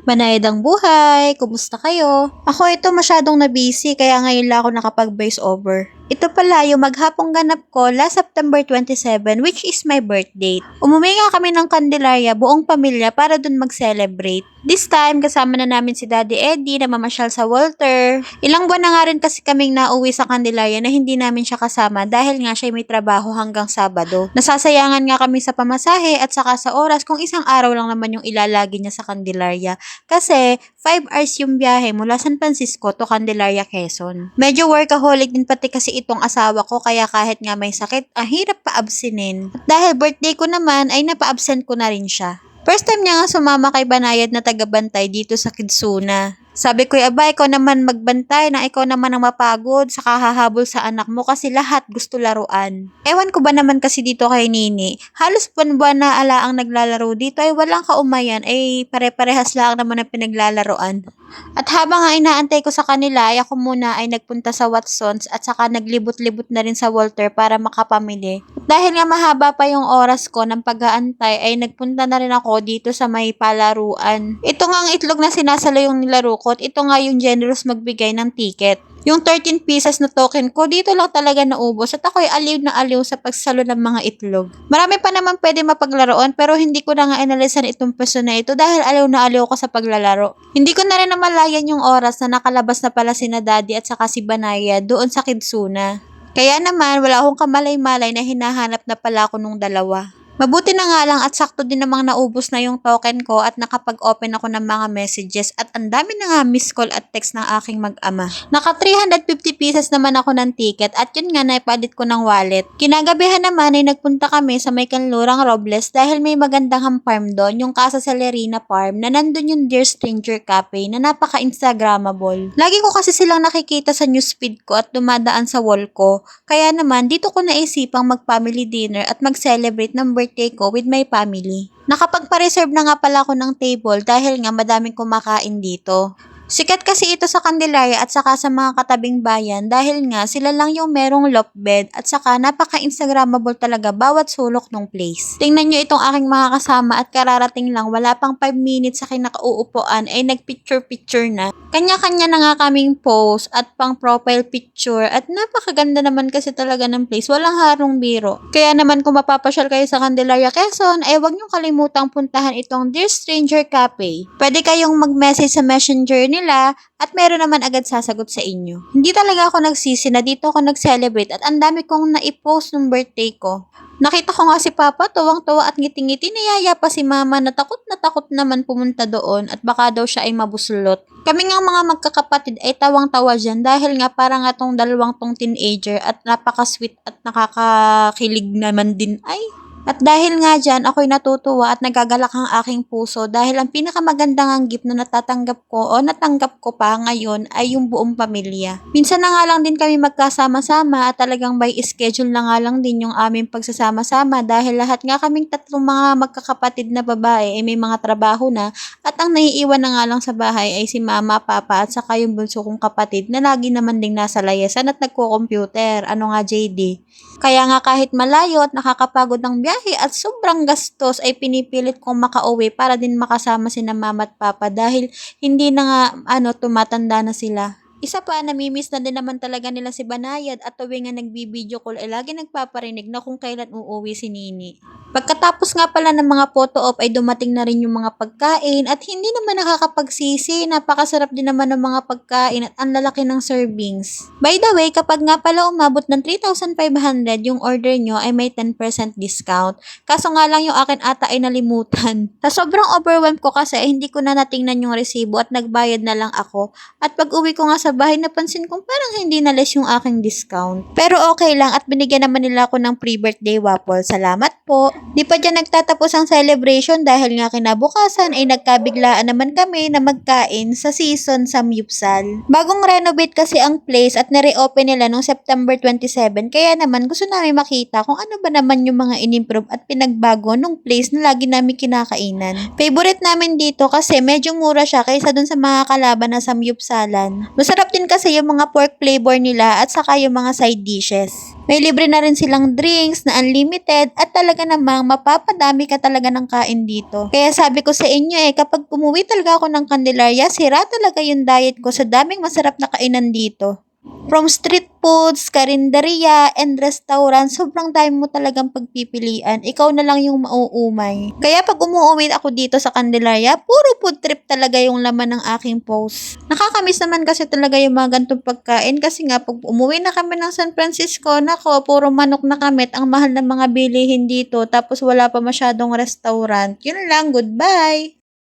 Banayad ang buhay! Kumusta kayo? Ako ito masyadong na-busy kaya ngayon lang ako nakapag-voice over. Ito pala yung maghapong ganap ko last September 27 which is my birthday. Umuwi nga kami ng Candelaria buong pamilya para dun mag-celebrate. This time kasama na namin si Daddy Eddie na mamasyal sa Walter. Ilang buwan na nga rin kasi kaming nauwi sa Candelaria na hindi namin siya kasama dahil nga siya may trabaho hanggang Sabado. Nasasayangan nga kami sa pamasahe at saka sa oras kung isang araw lang naman yung ilalagi niya sa Candelaria. Kasi 5 hours yung biyahe mula San Francisco to Candelaria, Quezon. Medyo workaholic din pati kasi itong asawa ko kaya kahit nga may sakit, ang hirap pa-absinin. At dahil birthday ko naman ay napa-absent ko na rin siya. First time niya nga sumama kay Banayad na taga-bantay dito sa Kidsuna. Sabi ko, aba, ikaw naman magbantay na ikaw naman ang mapagod sa kahahabol sa anak mo kasi lahat gusto laruan. Ewan ko ba naman kasi dito kay Nini, halos buwan-buwan na ala ang naglalaro dito ay walang kaumayan ay pare-parehas lang naman ang pinaglalaroan. At habang nga inaantay ko sa kanila ay ako muna ay nagpunta sa Watsons at saka naglibot-libot na rin sa Walter para makapamili. Dahil nga mahaba pa yung oras ko ng pag-aantay ay nagpunta na rin ako dito sa may palaruan. Ito nga ang itlog na sinasalo yung nilaro ko at ito nga yung generous magbigay ng ticket. Yung 13 pieces na token ko, dito lang talaga naubos at ako'y aliw na aliw sa pagsalo ng mga itlog. Marami pa naman pwede mapaglaruan pero hindi ko na nga inalisan itong peso na ito dahil aliw na aliw ko sa paglalaro. Hindi ko na rin namalayan yung oras na nakalabas na pala sina Daddy at saka si Banaya doon sa Kidsuna. Kaya naman wala akong kamalay-malay na hinahanap na pala ako nung dalawa. Mabuti na nga lang at sakto din namang naubos na yung token ko at nakapag-open ako ng mga messages at ang dami na nga miss call at text ng aking mag-ama. Naka 350 pieces naman ako ng ticket at yun nga naipalit ko ng wallet. Kinagabihan naman ay nagpunta kami sa may Kanlurang Robles dahil may magandang farm doon, yung Casa Celerina Farm na nandun yung Dear Stranger Cafe na napaka-instagrammable. Lagi ko kasi silang nakikita sa newsfeed ko at dumadaan sa wall ko. Kaya naman dito ko naisipang mag-family dinner at mag-celebrate ng birthday ko with my family. Nakapagpa-reserve na nga pala ako ng table dahil nga madaming kumakain dito. Sikat kasi ito sa Candelaria at saka sa mga katabing bayan dahil nga sila lang yung merong loft bed at saka napaka-instagrammable talaga bawat sulok ng place. Tingnan nyo itong aking mga kasama at kararating lang wala pang 5 minutes sa kinakauupuan ay nagpicture-picture na. Kanya-kanya na nga kaming post at pang profile picture at napakaganda naman kasi talaga ng place. Walang harong biro. Kaya naman kung mapapasyal kayo sa Candelaria, Quezon ay huwag nyo kalimutang puntahan itong Dear Stranger Cafe. Pwede kayong mag-message sa messenger nila at meron naman agad sasagot sa inyo. Hindi talaga ako nagsisi na dito ako nag-celebrate at ang dami kong naipost ng birthday ko. Nakita ko nga si Papa, tuwang-tuwa at ngiti-ngiti, niyaya pa si Mama na takot naman pumunta doon at baka daw siya ay mabuslot. Kami nga mga magkakapatid ay tawang-tawa dyan dahil nga parang nga tong dalawang tong teenager at napaka-sweet at nakakakilig naman din ay. At dahil nga dyan, ako'y natutuwa at nagagalak ang aking puso dahil ang pinakamagandang ang gift na natanggap ko pa ngayon ay yung buong pamilya. Minsan na nga lang din kami magkasama-sama at talagang by schedule na nga lang din yung aming pagsasama-sama dahil lahat nga kaming tatlong mga magkakapatid na babae ay may mga trabaho na at ang naiiwan na nga lang sa bahay ay si Mama, Papa at saka yung bunso kong kapatid na lagi naman ding nasa layasan at nagko-computer. Ano nga JD? Kaya nga kahit malayo at nakakapagod ng biyahe at sobrang gastos ay pinipilit kong makauwi para din makasama sina Mama at Papa dahil hindi na nga tumatanda na sila. Isa pa, namimiss na din naman talaga nila si Banayad at tuwing nga nagbibideo call ay lagi nagpaparinig na kung kailan uuwi si Nini. Pagkatapos nga pala ng mga photo op ay dumating na rin yung mga pagkain at hindi naman nakakapagsisi, napakasarap din naman ng mga pagkain at ang lalaki ng servings. By the way, kapag nga pala umabot ng 3,500 yung order nyo ay may 10% discount. Kaso nga lang yung akin ata ay nalimutan. Sa sobrang overwhelmed ko kasi ay hindi ko na natingnan yung resibo at nagbayad na lang ako. At pag uwi ko nga sa bahay napansin kong parang hindi na less yung aking discount. Pero okay lang at binigyan naman nila ako ng pre-birthday waffle. Salamat po. Di pa dyan nagtatapos ang celebration dahil nga kinabukasan ay nagkabiglaan naman kami na magkain sa season sa Samyupsal. Bagong renovate kasi ang place at nare-open nila noong September 27 kaya naman gusto namin makita kung ano ba naman yung mga inimprove at pinagbago nung place na lagi namin kinakainan. Favorite namin dito kasi medyo mura siya kaysa dun sa mga kalaban na Samyupsalan. Basta Masarap din kasi yung mga pork flavor nila at saka yung mga side dishes. May libre na rin silang drinks na unlimited at talaga namang mapapadami ka talaga ng kain dito. Kaya sabi ko sa inyo kapag umuwi talaga ako ng Candelaria, sira talaga yung diet ko sa daming masarap na kainan dito. From street foods, karinderya, and restaurant, sobrang dami mo talagang pagpipilian. Ikaw na lang yung mauumay. Kaya pag umuwi ako dito sa Candelaria, puro food trip talaga yung laman ng aking post. Nakakamiss naman kasi talaga yung mga gantong pagkain kasi nga pag umuwi na kami ng San Francisco, nako, puro manok na kami at ang mahal ng mga bilihin dito tapos wala pa masyadong restaurant. Yun lang, goodbye!